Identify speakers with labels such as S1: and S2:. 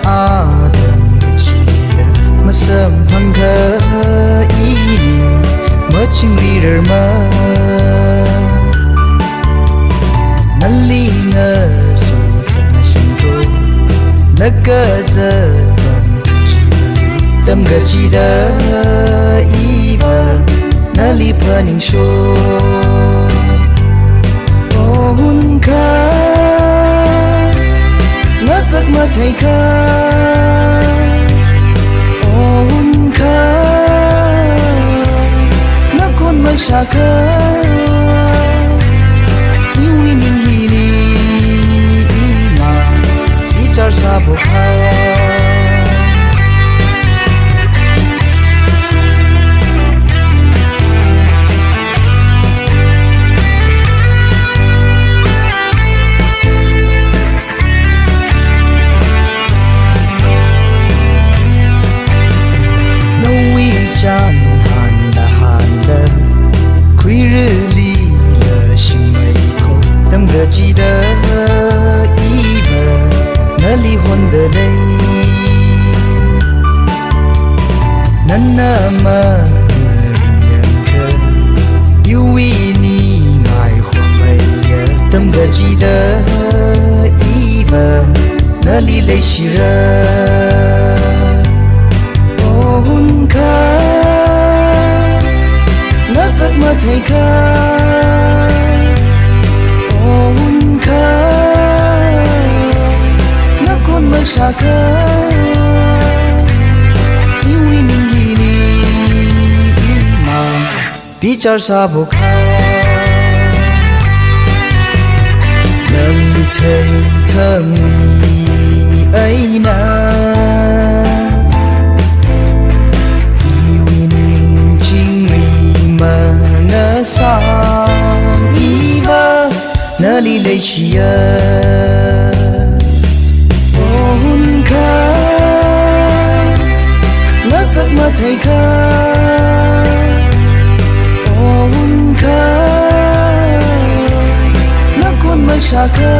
S1: Adam kecil Mesem hangga ini Macing rirma Nalinga Sotan nasyunto Nagazatan kecil Tam gajida Iba Nalipaning syo Ohun ka Ngatak matay ka Ohun ka Nakon masya ka Iwining hili Ima Bicar sa buhay记得一个那离婚的泪，那么两个有为你爱或没有，等个记得一个那里泪湿热，哦hun ka那怎么推开？Saka Iwining hili Ima Bicar sa buka Nang thay thami ay na Iwining jingri mga sang Iba Nalilay siya Ohun ka Ngatak matay ka Ohun ka Nakon masya ka